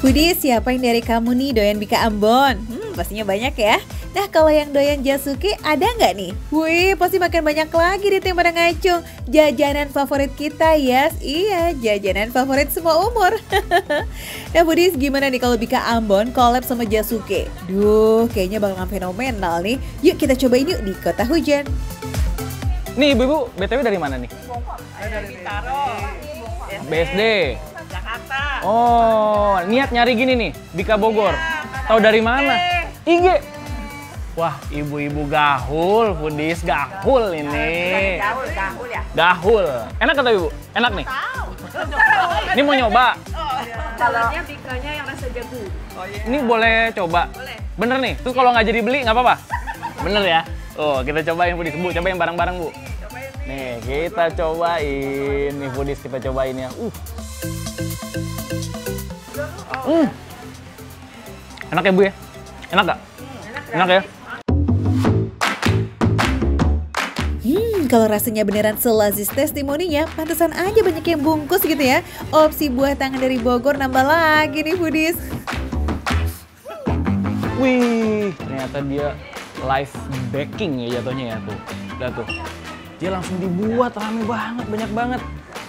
Foodies, siapa yang dari kamu nih doyan Bika Ambon? Pastinya banyak ya. Nah, kalau yang doyan Jasuke ada nggak nih? Wih, pasti makan banyak lagi deh yang pada ngacung. Jajanan favorit kita, yes. Iya, jajanan favorit semua umur. Nah, Foodies, gimana nih kalau Bika Ambon collab sama Jasuke? Duh, kayaknya bakalan fenomenal nih. Yuk kita cobain yuk di Kota Hujan. Nih ibu-ibu, BTW dari mana nih? Dari Bintaro, BSD. Jakarta. Oh, niat nyari gini nih, Bika Bogor. Tahu dari mana? IG. Wah, ibu-ibu gahul, Foodies gahul ini. Gahul ya? Gahul. Enak kata ibu? Enak nih? Tahu. Ini mau nyoba? Colornya Bikanya yang rasa jagung. Ini boleh coba? Boleh. Bener nih? Tuh kalau nggak jadi beli nggak apa-apa? Bener ya? Oh, kita cobain Foodies. Bu, cobain bareng-bareng Bu. Nih, kita cobain. Nih Foodies, kita cobain ya. Enak ya Bu ya? Enak nggak? Enak ya? Kalau rasanya beneran selazis testimoninya, pantesan aja banyak yang bungkus gitu ya. Opsi buah tangan dari Bogor nambah lagi nih Foodies. Wih, ternyata dia live baking ya jatuhnya ya tuh. Udah tuh. Dia langsung dibuat, rame banget, banyak banget.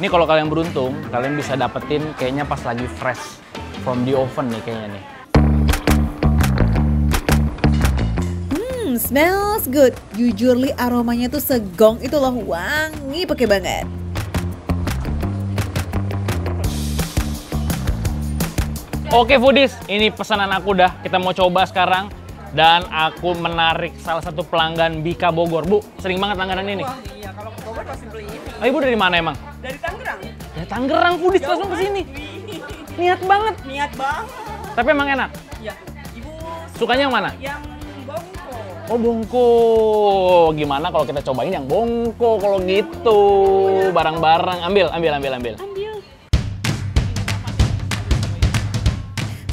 Ini kalau kalian beruntung, kalian bisa dapetin kayaknya pas lagi fresh from the oven nih kayaknya nih. Smells good. Jujur li aromanya tuh segong itu loh, wangi pakai banget. Oke Foodies, ini pesanan aku dah. Kita mau coba sekarang. Dan aku menarik salah satu pelanggan Bika Bogor. Bu, sering banget langganan ini. Wah iya, kalau ke Bogor pasti beli ini. Oh, ibu dari mana emang? Dari Tangerang. Ya Tangerang, Foodies langsung kesini. Niat banget. Niat banget. Tapi emang enak? Iya. Ibu Sukanya yang mana? yang bongko. Oh bongko. Gimana kalau kita cobain yang bongko kalau gitu? Barang-barang. Ambil.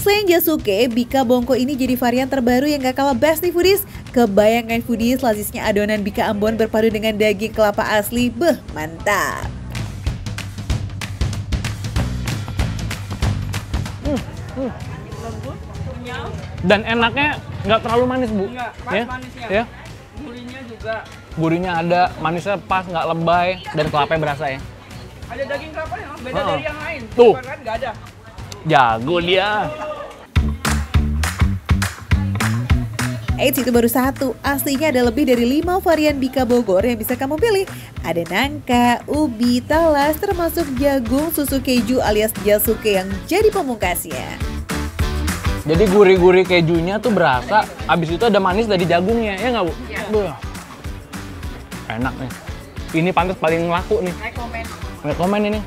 Selain Jasuke, Bika Bongko ini jadi varian terbaru yang gak kalah best nih Foodies. Kebayangkan Foodies lazisnya adonan Bika Ambon berpadu dengan daging kelapa asli. Beh, mantap. Lembut, kenyal. Dan enaknya nggak terlalu manis Bu. Enggak, pas Ya? manisnya. Ya? Gurihnya juga. Gurihnya ada, manisnya pas, nggak lebay, dan kelapanya berasa ya. Ada daging kelapanya, beda dari yang lain. Tuh. Kan nggak ada. Jago dia. Eits, itu baru satu. Aslinya ada lebih dari 5 varian Bika Bogor yang bisa kamu pilih. Ada nangka, ubi, talas, termasuk jagung, susu keju alias Jasuke yang jadi pemungkasnya. Jadi gurih-gurih kejunya tuh berasa, abis itu ada manis dari jagungnya, ya nggak Bu? Iya. Enak nih. Ini pantas paling laku nih. Rekomen ini.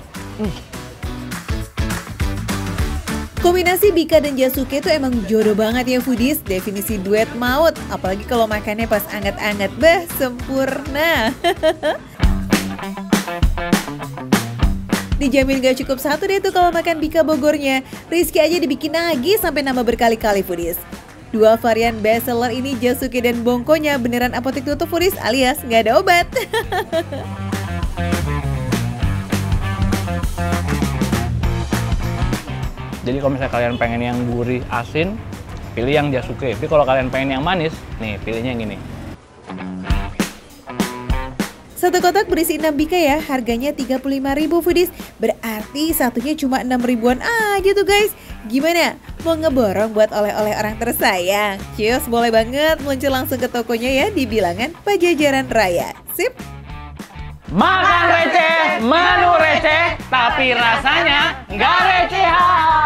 Kombinasi Bika dan Jasuke itu emang jodoh banget ya Foodies. Definisi duet maut. Apalagi kalau makannya pas anget-anget. Bah, sempurna. Dijamin gak cukup satu deh tuh kalau makan Bika Bogornya. Rizky aja dibikin lagi sampai nambah berkali-kali Foodies. 2 varian bestseller ini Jasuke dan Bongkonya beneran apotek tutup Foodies alias gak ada obat. Jadi kalau misalnya kalian pengen yang gurih asin, pilih yang Jasuke. Tapi kalau kalian pengen yang manis, nih pilihnya yang ini. Satu kotak berisi 6 Bika ya, harganya 35.000 Foodies. Berarti satunya cuma 6 ribuan aja tuh guys. Gimana? Mau ngeborong buat oleh-oleh orang tersayang? Cios, boleh banget muncul langsung ke tokonya ya di bilangan Pajajaran Raya. Sip! Makan receh, menu receh, tapi rasanya nggak recehan.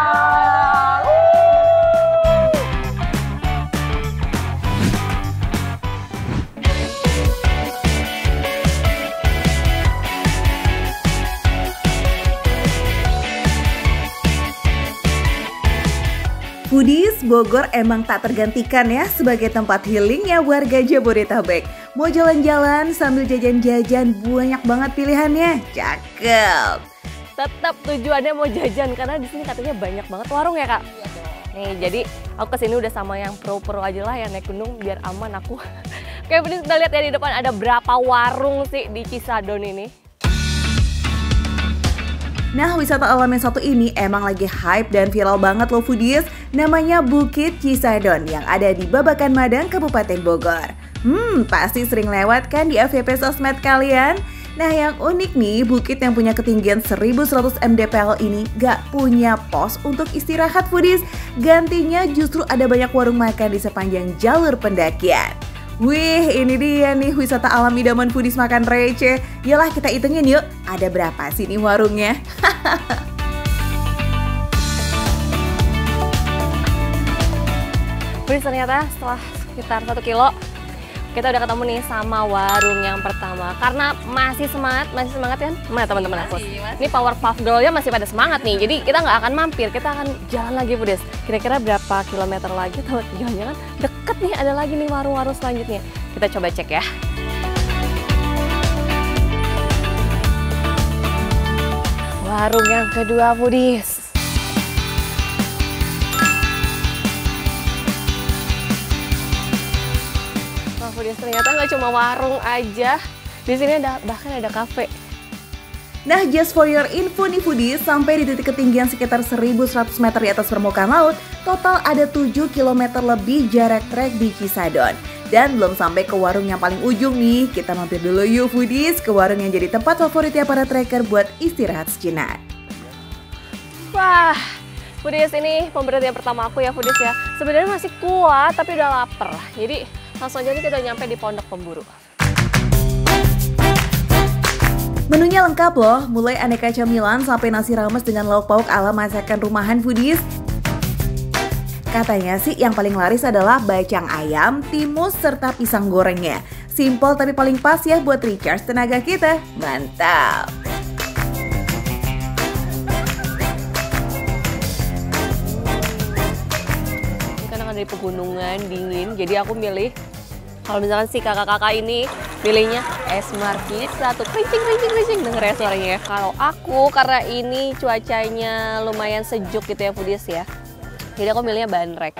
Foodies, Bogor emang tak tergantikan ya sebagai tempat healingnya warga Jabodetabek. Mau jalan-jalan sambil jajan-jajan, banyak banget pilihannya. Cakep. Tetap tujuannya mau jajan karena di sini katanya banyak banget warung ya Kak. Nih jadi aku kesini udah sama yang pro-pro aja lah yang naik gunung biar aman aku. Oke, Foodies kita lihat ya di depan ada berapa warung sih di Cisadon ini. Nah, wisata alam yang satu ini emang lagi hype dan viral banget loh foodies. Namanya Bukit Cisadon yang ada di Babakan Madang, Kabupaten Bogor. Pasti sering lewat kan di FYP sosmed kalian? Nah, yang unik nih, bukit yang punya ketinggian 1100 mdpl ini gak punya pos untuk istirahat foodies. Gantinya justru ada banyak warung makan di sepanjang jalur pendakian. Wih, ini dia nih wisata alam idaman foodies makan receh. Yalah, kita hitungin yuk, ada berapa sih nih warungnya? Foodies, ternyata setelah sekitar 1 kilo kita udah ketemu nih sama warung yang pertama. Karena masih semangat kan? Mana teman-teman aku? Ini Power Puff Girl-nya masih pada semangat nih. Jadi kita nggak akan mampir, kita akan jalan lagi foodies. Kira-kira berapa kilometer lagi? Tahu jangan-jangan deket nih, ada lagi nih warung-warung selanjutnya. Kita coba cek ya. Warung yang kedua foodies. Ternyata nggak cuma warung aja, di sini bahkan ada kafe. Nah, just for your info nih foodies, sampai di titik ketinggian sekitar 1100 meter di atas permukaan laut, total ada 7 km lebih jarak trek di Cisadon. Dan belum sampai ke warung yang paling ujung nih, kita mampir dulu yuk foodies ke warung yang jadi tempat favoritnya para trekker buat istirahat sejenak. Wah, foodies, ini pemberhentian pertama aku ya foodies ya. Sebenarnya masih kuat tapi udah lapar, jadi langsung aja nih kita nyampe di Pondok Pemburu. Menunya lengkap loh, mulai aneka camilan sampai nasi rames dengan lauk pauk ala masakan rumahan foodies. Katanya sih yang paling laris adalah bacang ayam, timus, serta pisang gorengnya. Simple tapi paling pas ya buat recharge tenaga kita. Mantap! Ini karena kan dari pegunungan, dingin, jadi aku milih, kalau misalkan si kakak-kakak ini pilihnya es markisa tuh, kerincing denger ya suaranya ya. Kalau aku karena ini cuacanya lumayan sejuk gitu ya foodies ya, jadi aku milihnya bandrek.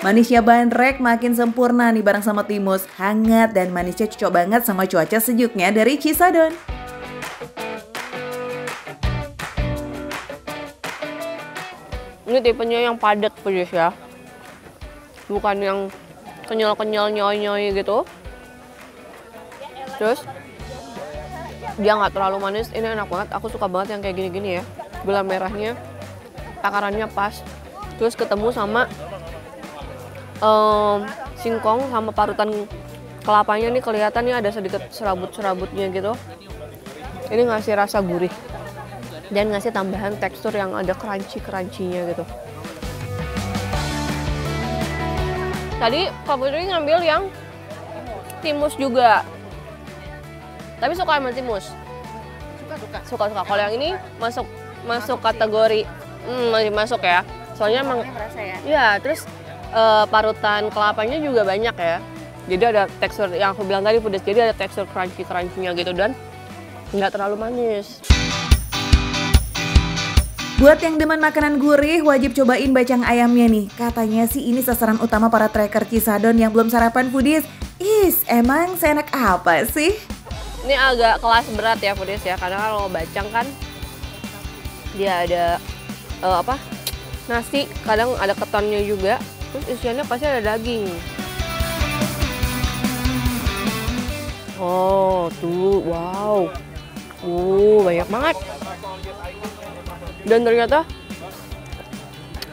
Manisnya bandrek makin sempurna nih bareng sama timus. Hangat dan manisnya cocok banget sama cuaca sejuknya dari Cisadon. Ini tipenya yang padat foodies ya, bukan yang kenyal-kenyal nyoy-nyoy gitu. Terus dia nggak terlalu manis, ini enak banget. Aku suka banget yang kayak gini-gini ya. Gula merahnya, takarannya pas. Terus ketemu sama singkong sama parutan kelapanya nih, kelihatannya ada sedikit serabut-serabutnya gitu. Ini ngasih rasa gurih dan ngasih tambahan tekstur yang ada crunchy-crunchy-nya gitu. Tadi Kak Putri ngambil yang timus juga. Tapi suka sama timus. Suka. Kalau yang ini masuk kategori masih masuk ya. Soalnya emang ya, terus parutan kelapanya juga banyak ya. Jadi ada tekstur yang aku bilang tadi foodies. Jadi ada tekstur crunchy-crunchy-nya gitu dan nggak terlalu manis. Buat yang demen makanan gurih, wajib cobain bacang ayamnya nih. Katanya sih ini sasaran utama para trekker Cisadon yang belum sarapan foodies. Emang seenak apa sih? Ini agak kelas berat ya foodies ya, karena kalau bacang kan dia ada nasi, kadang ada ketonnya juga, terus isiannya pasti ada daging. Oh tuh, wow, banyak banget. Dan ternyata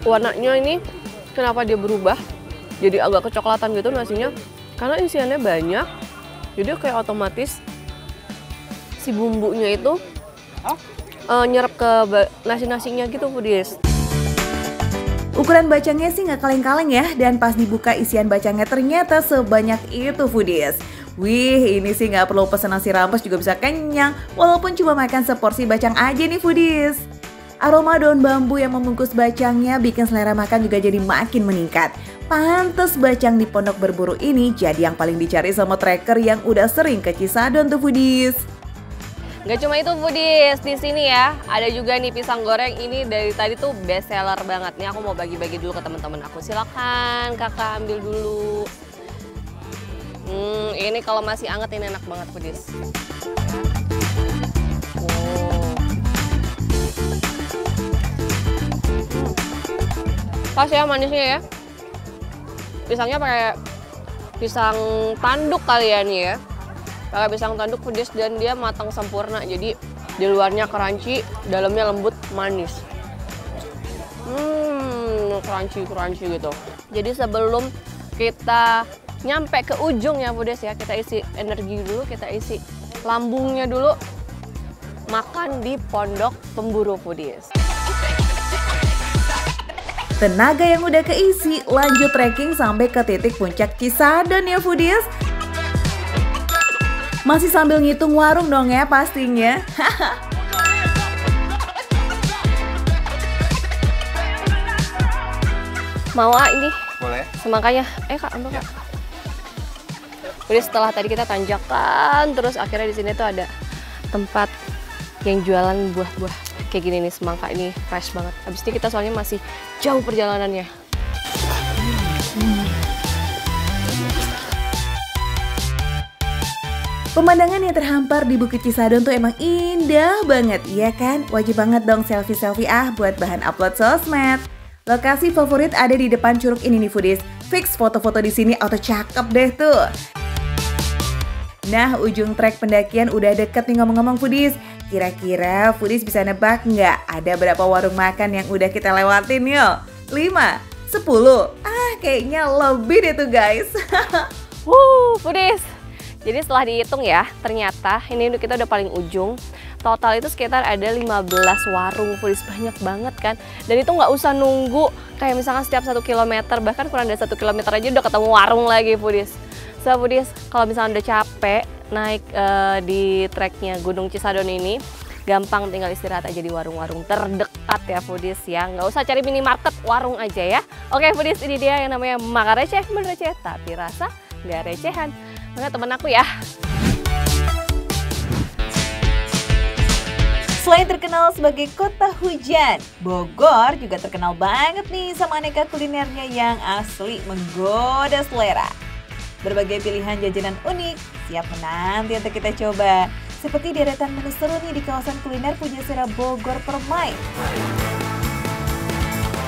warnanya ini kenapa dia berubah jadi agak kecoklatan gitu nasinya, karena isiannya banyak, jadi kayak otomatis si bumbunya itu nyerap ke nasi-nasinya gitu foodies. Ukuran bacangnya sih nggak kaleng-kaleng ya, dan pas dibuka isian bacangnya ternyata sebanyak itu foodies. Wih, ini sih nggak perlu pesan nasi rames juga bisa kenyang, walaupun cuma makan seporsi bacang aja nih foodies. Aroma daun bambu yang membungkus bacangnya bikin selera makan juga jadi makin meningkat. Pantes bacang di Pondok Berburu ini jadi yang paling dicari sama trekker yang udah sering ke Cisadon tuh foodies. Gak cuma itu foodies, di sini ya ada juga nih pisang goreng. Ini dari tadi tuh best seller banget. Nih aku mau bagi-bagi dulu ke teman-teman aku. Silakan kakak ambil dulu. Ini kalau masih anget ini enak banget foodies. Pas ya manisnya ya. Pisangnya pakai pisang tanduk kali ya nih ya. Pakai pisang tanduk pedes dan dia matang sempurna. Jadi di luarnya crunchy, dalamnya lembut, manis. Crunchy gitu. Jadi sebelum kita nyampe ke ujung ya Foodies ya, kita isi energi dulu, kita isi lambungnya dulu. Makan di Pondok Pemburu Foodies. Tenaga yang udah keisi, lanjut trekking sampai ke titik puncak Cisadon ya Foodies. Masih sambil ngitung warung dong ya pastinya. Mau ini? Boleh. Semangkanya. Kak, ambil Kak. Jadi setelah tadi kita tanjakan, terus akhirnya di sini tuh ada tempat yang jualan buah-buah kayak gini nih, semangka ini fresh banget. Habis ini kita soalnya masih jauh perjalanannya. Pemandangan yang terhampar di Bukit Cisadon tuh emang indah banget, iya kan? Wajib banget dong selfie-selfie buat bahan upload sosmed. Lokasi favorit ada di depan curug ini nih Foodies. Fix foto-foto di sini auto cakep deh tuh. Nah, ujung trek pendakian udah deket nih ngomong-ngomong Foodies. Kira-kira Foodies bisa nebak nggak ada berapa warung makan yang udah kita lewatin yuk? 5? 10? Kayaknya lebih deh tuh guys. Foodies. Jadi setelah dihitung ya, ternyata ini kita udah paling ujung. Total itu sekitar ada 15 warung Foodies, banyak banget kan. Dan itu nggak usah nunggu kayak misalkan setiap 1 kilometer, bahkan kurang dari 1 kilometer aja udah ketemu warung lagi Foodies. So Foodies, kalau misalnya udah capek naik di treknya Gunung Cisadon ini, gampang tinggal istirahat aja di warung-warung terdekat ya Foodies ya. Nggak usah cari minimarket, warung aja ya. Oke Foodies, ini dia yang namanya makan receh, receh, tapi rasa nggak recehan. Mana temen aku ya. Selain terkenal sebagai kota hujan, Bogor juga terkenal banget nih sama aneka kulinernya yang asli menggoda selera. Berbagai pilihan jajanan unik siap menanti untuk kita coba. Seperti deretan menu seru nih di kawasan kuliner Pujasera Bogor Permai.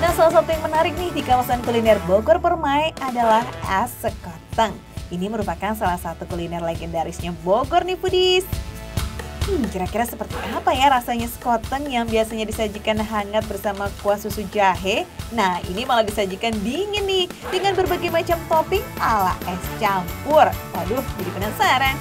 Nah, salah satu yang menarik nih di kawasan kuliner Bogor Permai adalah es sekoteng. Ini merupakan salah satu kuliner legendarisnya Bogor nih Foodies. Kira-kira seperti apa ya rasanya sekoteng yang biasanya disajikan hangat bersama kuah susu jahe? Nah, ini malah disajikan dingin nih dengan berbagai macam topping ala es campur. Waduh, jadi penasaran.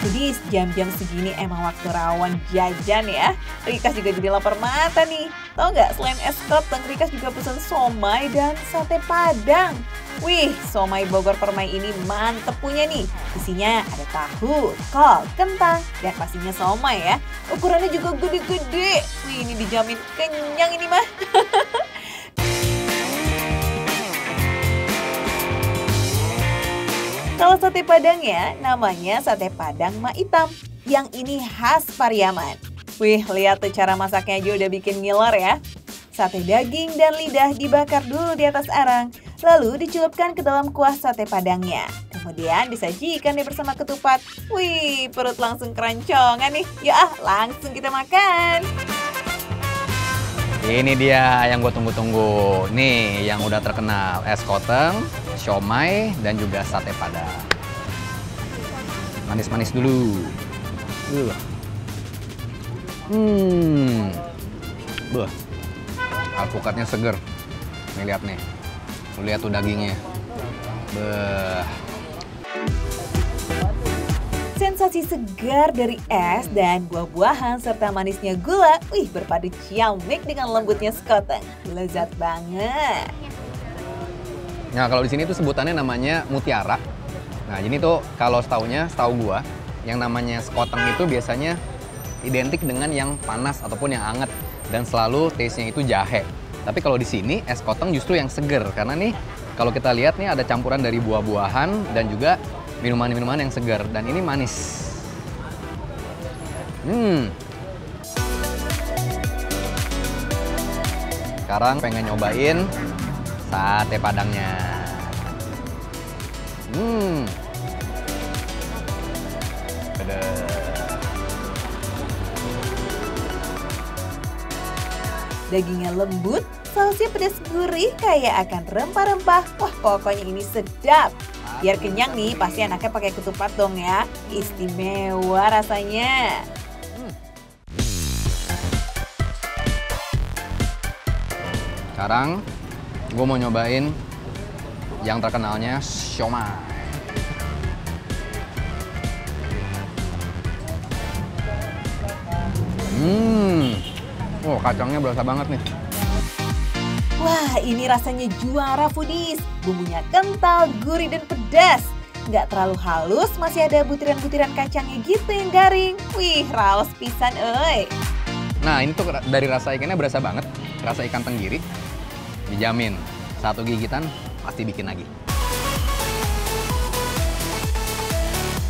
Jadi jam-jam segini emang waktu rawan jajan ya. Rikas juga jadi lapar mata nih. Tahu nggak, selain es sekoteng, Rikas juga pesan somai dan sate padang. Wih, somai Bogor Permai ini mantep punya nih. Isinya ada tahu, kol, kentang, dan pastinya somai ya. Ukurannya juga gede-gede. Wih, ini dijamin kenyang ini mah. Kalau sate padang ya, namanya sate padang mak hitam. Yang ini khas Pariaman. Wih, lihat tuh cara masaknya aja udah bikin ngiler ya. Sate daging dan lidah dibakar dulu di atas arang, lalu dicelupkan ke dalam kuah sate padangnya. Kemudian disajikan deh bersama ketupat. Wih, perut langsung keroncongan nih. Ya langsung kita makan. Ini dia yang gue tunggu-tunggu. Nih yang udah terkenal, es sekoteng, siomay, dan juga sate padang. Manis-manis dulu. Alpukatnya seger. Nih lihat nih. Lu lihat tuh dagingnya. Sensasi segar dari es dan buah-buahan serta manisnya gula, wih berpadu ciamik dengan lembutnya sekoteng. Lezat banget. Nah kalau di sini tuh sebutannya namanya mutiara. Nah ini tuh kalau setahu gua, yang namanya sekoteng itu biasanya identik dengan yang panas ataupun yang anget dan selalu taste-nya itu jahe. Tapi kalau di sini es sekoteng justru yang seger karena nih kalau kita lihat nih ada campuran dari buah-buahan dan juga minuman-minuman yang segar dan ini manis. Sekarang pengen nyobain sate padangnya. Dagingnya lembut, sausnya pedas gurih kayak akan rempah-rempah. Wah, pokoknya ini sedap. Biar kenyang nih, pasti anaknya pakai ketupat dong ya. Istimewa rasanya. Sekarang gue mau nyobain yang terkenalnya siomay. Oh, kacangnya berasa banget nih. Wah, ini rasanya juara foodies. Bumbunya kental, gurih, dan pedas. Nggak terlalu halus, masih ada butiran-butiran kacangnya gitu yang garing. Wih, raos pisan euy. Nah, ini tuh dari rasa ikannya berasa banget. Rasa ikan tenggiri. Dijamin, satu gigitan pasti bikin lagi.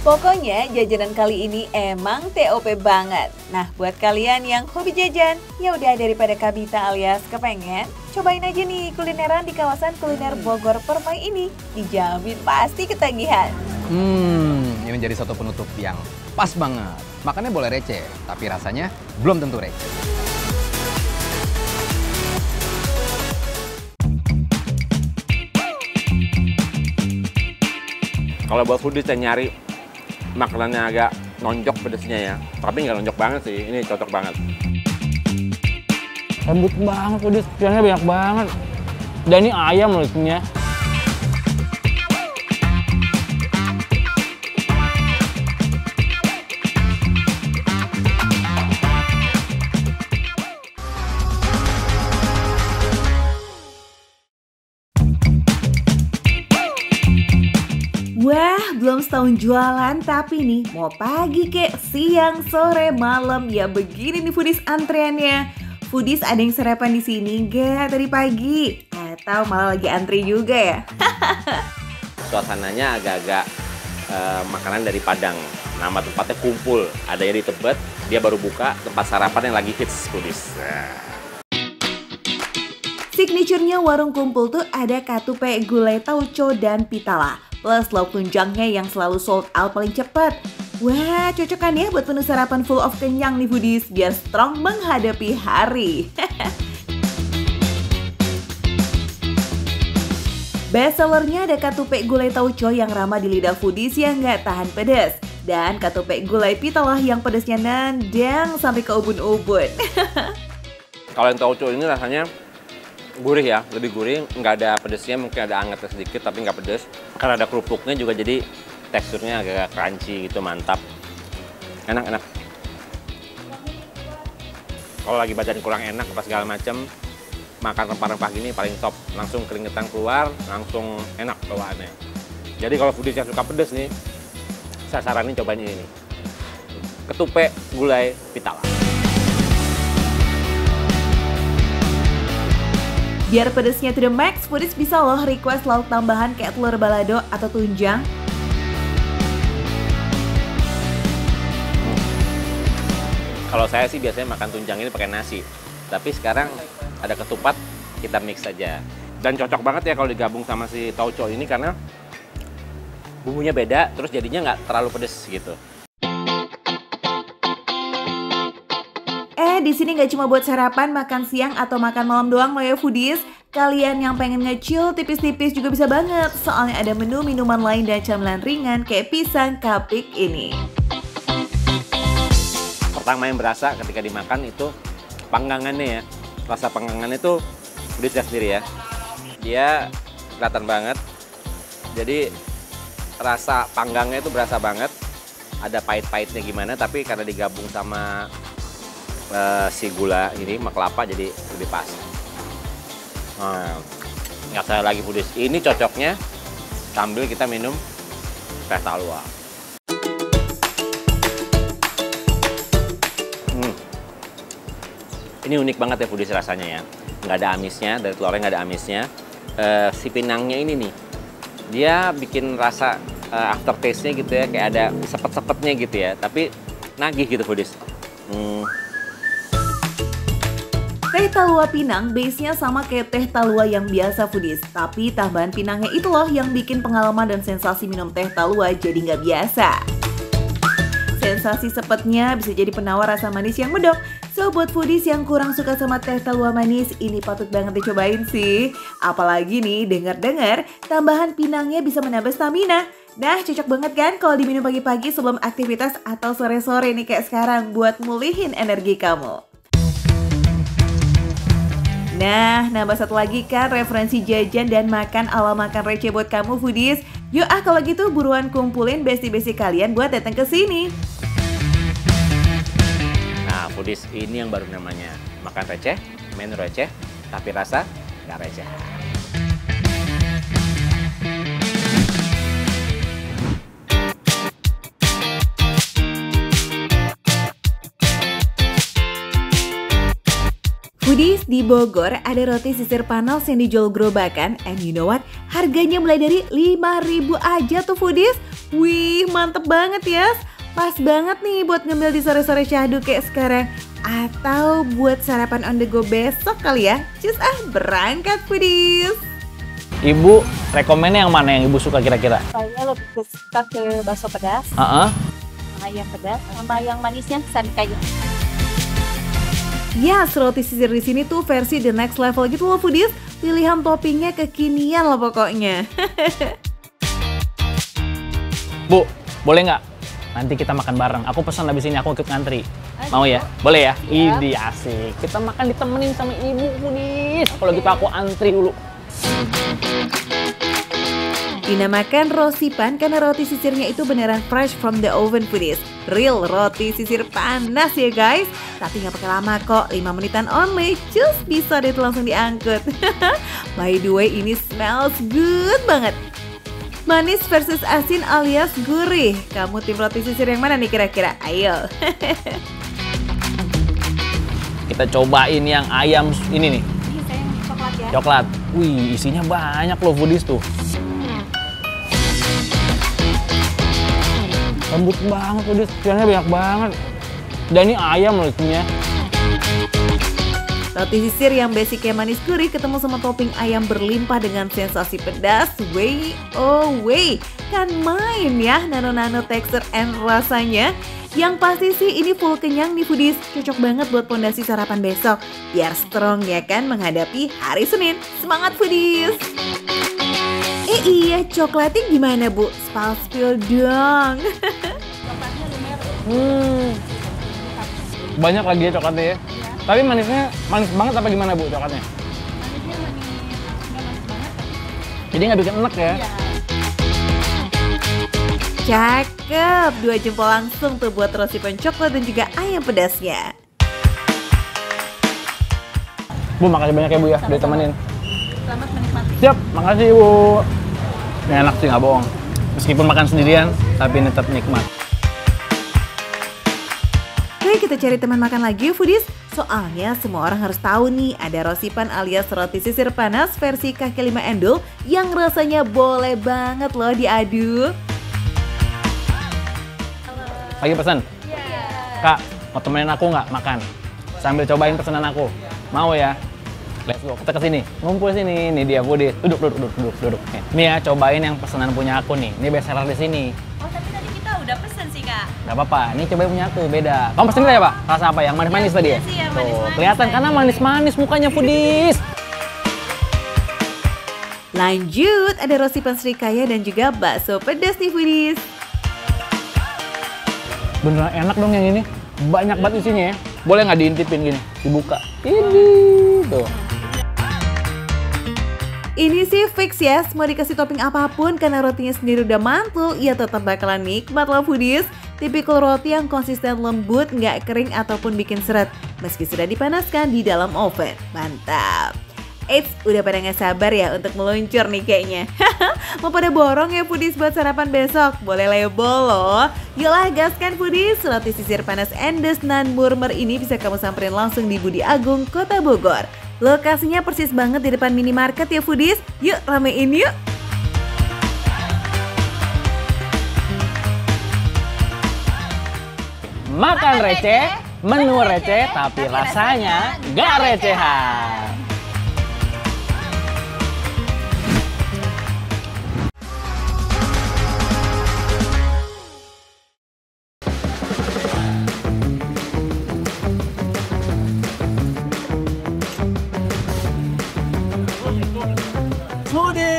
Pokoknya jajanan kali ini emang TOP banget. Nah, buat kalian yang hobi jajan, ya udah daripada kabita alias kepengen, cobain aja nih kulineran di kawasan kuliner Bogor Permai ini. Dijamin pasti ketagihan. Ini jadi satu penutup yang pas banget. Makannya boleh receh, tapi rasanya belum tentu receh. Kalau buat foodies yang nyari makanannya agak nonjok pedesnya ya, tapi nggak nonjok banget sih, ini cocok banget. Lembut banget pedes, ikannya banyak banget. Dan ini ayam loh isinya. Wah, belum setahun jualan tapi nih mau pagi kek, siang, sore, malam ya begini nih foodies antreannya. Foodies ada yang sarapan di sini nggak tadi pagi? Atau malah lagi antri juga ya? Suasananya agak-agak makanan dari Padang. Nama tempatnya Kumpul. Ada yang di Tebet, dia baru buka tempat sarapan yang lagi hits foodies. Signaturenya warung Kumpul tuh ada katupe, gulai tauco, dan pitala. Plus lauk tunjangnya yang selalu sold out paling cepat. Wah, cocok kan ya buat menu sarapan full of kenyang nih foodies, biar strong menghadapi hari. Best sellernya ada katupe gulai tauco yang ramah di lidah foodies yang nggak tahan pedas. Dan katupe gulai pitala yang pedasnya nendang sampai ke ubun-ubun. Kalau yang tauco ini rasanya gurih ya, lebih gurih, nggak ada pedesnya, mungkin ada angetnya sedikit tapi nggak pedes. Karena ada kerupuknya juga jadi teksturnya agak crunchy gitu, mantap. Enak. Kalau lagi badan kurang enak apa segala macem, makan rempah-rempah gini paling top. Langsung keringetan keluar, langsung enak bawaannya. Jadi kalau foodies yang suka pedes nih, saya saranin cobain ini nih. Ketupe gulai pitala. Biar pedesnya to the max, foodies bisa loh request lauk tambahan kayak telur balado atau tunjang. Kalau saya sih biasanya makan tunjang ini pakai nasi. Tapi sekarang ada ketupat, kita mix saja. Dan cocok banget ya kalau digabung sama si tauco ini karena bumbunya beda, terus jadinya nggak terlalu pedes gitu. Di sini nggak cuma buat sarapan, makan siang, atau makan malam doang loh ya foodies. Kalian yang pengen nge-chill tipis-tipis juga bisa banget. Soalnya ada menu minuman lain dan camilan ringan kayak pisang kapik ini. Pertama yang berasa ketika dimakan itu panggangannya ya. Rasa panggangannya itu foodies sendiri ya. Dia kelihatan banget. Jadi rasa panggangnya itu berasa banget. Ada pahit-pahitnya gimana, tapi karena digabung sama si gula ini sama kelapa jadi lebih pas. Nah, nggak salah lagi foodies. Ini cocoknya sambil kita minum teh talua. Ini unik banget ya foodies rasanya ya. Nggak ada amisnya, dari telurnya nggak ada amisnya. Si pinangnya ini nih, dia bikin rasa aftertaste-nya gitu ya, kayak ada sepet-sepetnya gitu ya. Tapi nagih gitu foodies. Teh talua Pinang base-nya sama kayak teh talua yang biasa foodies. Tapi tambahan pinangnya itu loh yang bikin pengalaman dan sensasi minum teh talua jadi nggak biasa. sensasi sepetnya bisa jadi penawar rasa manis yang medok. So buat foodies yang kurang suka sama teh talua manis, ini patut banget dicobain sih. Apalagi nih, dengar-dengar tambahan pinangnya bisa menambah stamina. Nah, cocok banget kan kalau diminum pagi-pagi sebelum aktivitas atau sore-sore nih kayak sekarang buat mulihin energi kamu. Nah, nambah satu lagi kan referensi jajan dan makan ala makan receh buat kamu foodies. Yuk kalau gitu buruan kumpulin bestie-bestie kalian buat datang ke sini. Nah, foodies ini yang baru namanya makan receh, menu receh, tapi rasa nggak receh. Foodies, di Bogor ada roti sisir panas yang dijual gerobakan, and you know what? Harganya mulai dari 5.000 aja tuh foodies. Wih, mantep banget ya. Pas banget nih buat ngemil di sore-sore syahdu kayak sekarang. Atau buat sarapan on the go besok kali ya. Cus berangkat foodies. Ibu, rekomennya yang mana yang Ibu suka kira-kira? Saya lebih suka ke bakso pedas, ayam pedas, sama yang manisnya sari kayu. Yes, roti sisir di sini tuh versi the next level gitu loh foodies. Pilihan toppingnya kekinian loh pokoknya. Bu, boleh nggak? Nanti kita makan bareng. Aku pesan habis ini, aku ikut ngantri. Mau ya? Boleh ya? Ini asik. Kita makan ditemenin sama Ibu foodies. Kalau gitu aku antri dulu. Dinamakan rosipan karena roti sisirnya itu beneran fresh from the oven foodies. Real roti sisir panas ya guys. Tapi nggak pakai lama kok, 5 menitan only. Cus, bisa deh tuh langsung diangkut. By the way, ini smells good banget. Manis versus asin alias gurih. Kamu tim roti sisir yang mana nih kira-kira? Ayo. Kita cobain yang ayam ini nih. Ini saya yang coklat ya. Coklat. Wih, isinya banyak loh foodies tuh. Lembut banget foodies, isiannya banyak banget. Dan ini ayam loh isinya. Roti sisir yang basicnya manis gurih ketemu sama topping ayam berlimpah dengan sensasi pedas. Way, oh way. Kan main ya nano-nano tekstur and rasanya. Yang pasti sih ini full kenyang nih foodies. Cocok banget buat pondasi sarapan besok. Biar strong ya kan menghadapi hari Senin. Semangat foodies! Iya, coklatnya gimana Bu? Spill dong. Banyak lagi ya coklatnya ya. Tapi manisnya manis banget apa gimana Bu coklatnya? Manisnya manis, nggak manis banget. Jadi nggak bikin enek ya? Cakep, 2 jempol langsung tuh buat rosipan coklat dan juga ayam pedasnya. Bu, makasih banyak ya Bu ya, udah temenin. Selamat menikmati. Siap, makasih Bu. Ini enak sih, nggak bohong. Meskipun makan sendirian, tapi ini tetap nikmat. Oke, kita cari teman makan lagi yuk foodies. Soalnya semua orang harus tahu nih, ada rosipan alias roti sisir panas versi kaki 5 endul yang rasanya boleh banget loh diadu. Lagi pesan? Kak, mau temenin aku nggak makan? Sambil cobain pesanan aku. Mau ya? Let's go, kita kesini, ngumpul sini. Nih dia foodies. Duduk. Nih ya, cobain yang pesanan punya aku nih. Ini best seller di sini. Oh, tapi tadi kita udah pesen sih Kak. Gak apa-apa, ini cobain punya aku, beda. Kamu pesen ya Pak? Rasa apa? Yang manis-manis tadi ya? Iya, Tuh, manis-manis kelihatan tadi. karena manis-manis mukanya foodies. Lanjut, ada rosipan serikaya dan juga bakso pedas nih foodies. Beneran enak dong yang ini. Banyak banget isinya ya. Boleh nggak diintipin gini? Dibuka. Ini tuh. Ini sih fix ya, mau dikasih topping apapun karena rotinya sendiri udah mantul, ya tetap bakalan nikmat loh foodies. Tipikal roti yang konsisten lembut, nggak kering ataupun bikin seret, meski sudah dipanaskan di dalam oven. Mantap! Eits, udah pada nggak sabar ya untuk meluncur nih kayaknya. Mau pada borong ya foodies buat sarapan besok? Boleh label loh. Yolah gaskan foodies, roti sisir panas Endes Nan Murmer ini bisa kamu samperin langsung di Budi Agung, Kota Bogor. Lokasinya persis banget di depan minimarket ya foodies. Yuk ramein yuk. Makan receh, menu receh, tapi rasanya nggak recehan.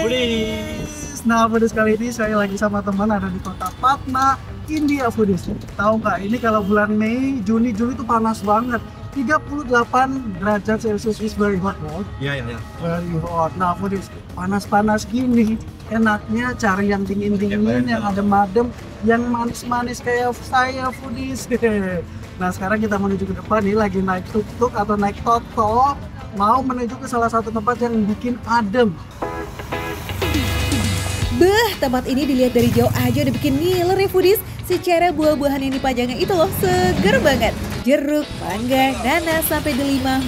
Foodies. Nah, Foodies kali ini saya lagi sama teman ada di kota Patna, India, Foodies. Tahu nggak, ini kalau bulan Mei, Juni, Juli itu panas banget. 38 derajat Celcius is very hot, bro. Iya. Very hot. Nah, Foodies, panas-panas gini, enaknya cari yang dingin-dingin, yang adem-adem, yang manis-manis kayak saya, Foodies. Nah, sekarang kita menuju ke depan nih, lagi naik tuk-tuk atau naik toto, mau menuju ke salah satu tempat yang bikin adem. Beh, tempat ini dilihat dari jauh aja udah bikin ngiler ya, Foodies. Secara buah-buahan yang dipajangnya itu loh seger banget. Jeruk, mangga, nanas, sampai delima.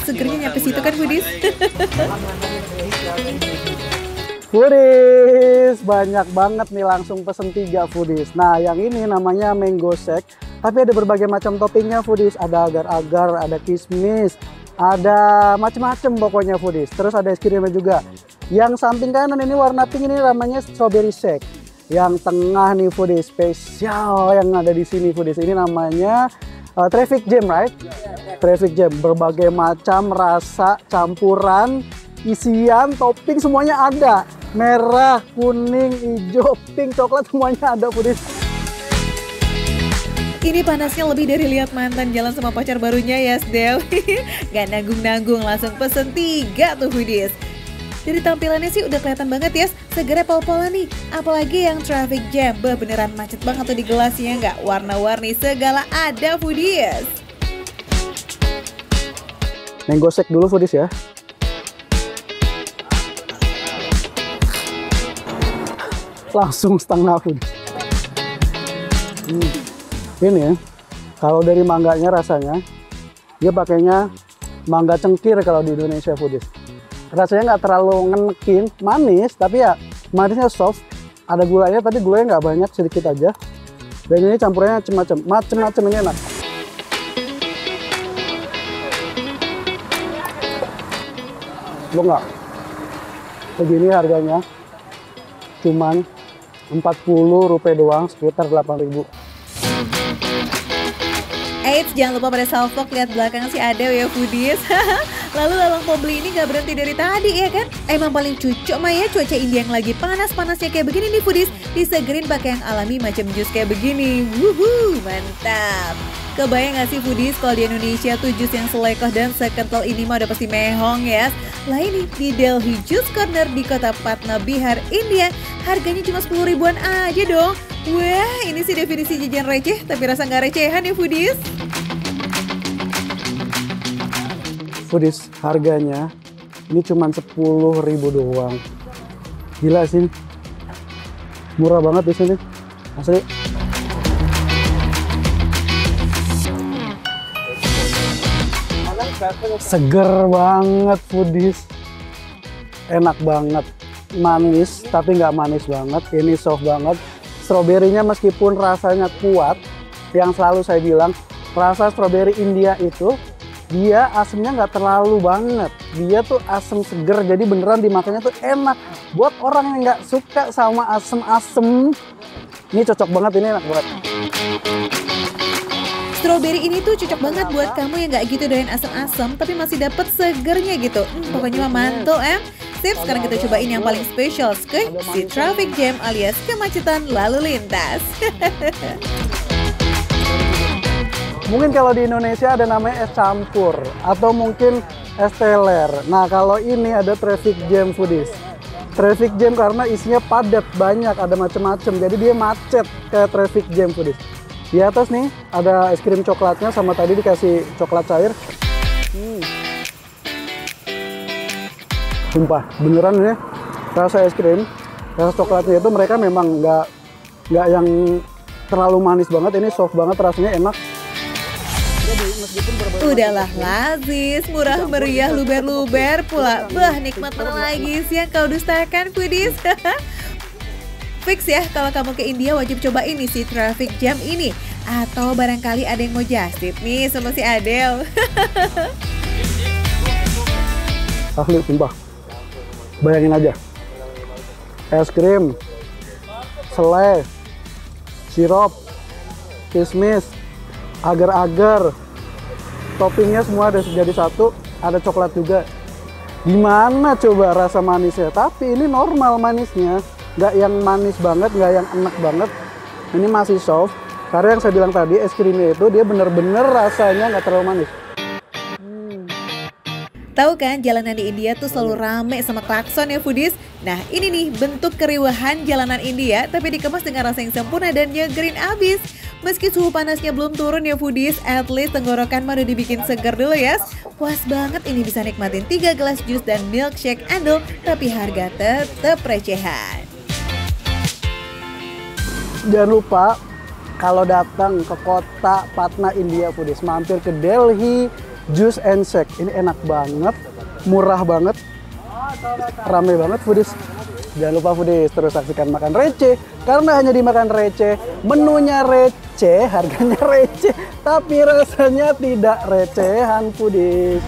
Segernya nyampe situ kan, Foodies? Foodies, banyak banget nih, langsung pesen 3 Foodies. Nah, yang ini namanya mango shake, tapi ada berbagai macam toppingnya, Foodies. Ada agar-agar, ada kismis, ada macam-macam pokoknya, Foodies. Terus ada es krimnya juga. Yang samping kanan ini warna pink ini namanya strawberry shake. Yang tengah nih, Foodies, spesial yang ada di sini, Foodies. Ini namanya traffic jam, right? Traffic jam, berbagai macam rasa, campuran, isian, topping semuanya ada. Merah, kuning, hijau, pink, coklat semuanya ada, Foodies. Ini panasnya lebih dari lihat mantan jalan sama pacar barunya ya, Del. Gak nanggung-nanggung, langsung pesen 3 tuh, Foodies. Dari tampilannya sih udah kelihatan banget ya, segernya pol-polan nih. Apalagi yang traffic jam, beneran macet banget tuh di gelasnya, nggak? Warna-warni segala ada, Foodies. Mango shake dulu, Foodies ya. Langsung setengah, Foodies. Ini ya, kalau dari mangganya rasanya, dia pakainya mangga cengkir kalau di Indonesia, Foodies. Rasanya nggak terlalu ngenekin, manis, tapi ya manisnya soft. Ada gulanya, tapi gulanya nggak banyak, sedikit aja. Dan ini campurannya macem-macem ini enak. Lo nggak? Begini harganya, cuman Rp40 doang, sekitar 8.000. Eits, jangan lupa pada salvok, lihat belakang si Adel ya, Foodies. Lalu lalang pobli ini gak berhenti dari tadi ya kan? Emang paling cocok mah ya cuaca India yang lagi panas-panasnya kayak begini nih, Foodies. Disegerin pakai yang alami macam jus kayak begini. Wuhu, mantap. Kebayang gak sih, Foodies, kalau di Indonesia tuh jus yang selekoh dan sekental ini mah udah pasti mehong ya. Lah ini di Delhi Juice Corner di kota Patna, Bihar, India. Harganya cuma 10 ribuan aja dong. Wah, ini sih definisi jajan receh, tapi rasa nggak recehan ya, Foodies. Foodies, harganya ini cuma 10.000 doang. Gila sih, murah banget di sini, asli. Seger banget, Foodies. Enak banget, manis tapi nggak manis banget. Ini soft banget. Stroberinya meskipun rasanya kuat, yang selalu saya bilang, rasa stroberi India itu dia asemnya nggak terlalu banget. Dia tuh asem seger, jadi beneran dimakannya tuh enak. Buat orang yang nggak suka sama asem-asem, ini cocok banget, ini enak banget. Stroberi ini tuh cocok banget buat kamu yang nggak gitu doyan asam-asam, tapi masih dapet segernya gitu. Pokoknya mah mantul Sip, sekarang kita cobain yang paling spesial, skuy, si traffic jam alias kemacetan lalu lintas. Mungkin kalau di Indonesia ada namanya es campur atau mungkin es teler. Nah, kalau ini ada traffic jam, Foodies. Traffic jam karena isinya padat, banyak, ada macam-macam. Jadi dia macet kayak traffic jam, Foodies. Di atas nih ada es krim coklatnya, sama tadi dikasih coklat cair. Sumpah, beneran ya, rasa es krim, rasa coklatnya itu mereka memang nggak yang terlalu manis banget. Ini soft banget, rasanya enak. Udahlah lazis, murah meriah, luber-luber pula. Bah, nikmat mana lagi sih yang kau dustakan, Foodies? Fix ya, kalau kamu ke India wajib coba ini si traffic jam ini. Atau barangkali ada yang mau just tip nih sama si Adel. Asli, sumpah. Bayangin aja, es krim, selai, sirup, kismis, agar-agar, toppingnya semua ada jadi satu, ada coklat juga. Gimana coba rasa manisnya? Tapi ini normal manisnya, nggak yang manis banget, nggak yang enak banget. Ini masih soft. Karena yang saya bilang tadi, es krimnya itu dia bener-bener rasanya nggak terlalu manis. Tahu kan jalanan di India tuh selalu rame sama klakson ya foodies? Nah ini nih bentuk keriuhan jalanan India tapi dikemas dengan rasa yang sempurna dan nyegerin abis. Meski suhu panasnya belum turun ya foodies, at least tenggorokan mah udah dibikin seger dulu ya. Puas banget ini bisa nikmatin 3 gelas jus dan milkshake andal tapi harga tetep recehan. Jangan lupa kalau datang ke kota Patna India foodies, mampir ke Delhi Juice and Shake. Ini enak banget, murah banget, rame banget foodies. Jangan lupa foodies terus saksikan Makan Receh, karena hanya di Makan Receh menunya receh, harganya receh, tapi rasanya tidak recehan foodies.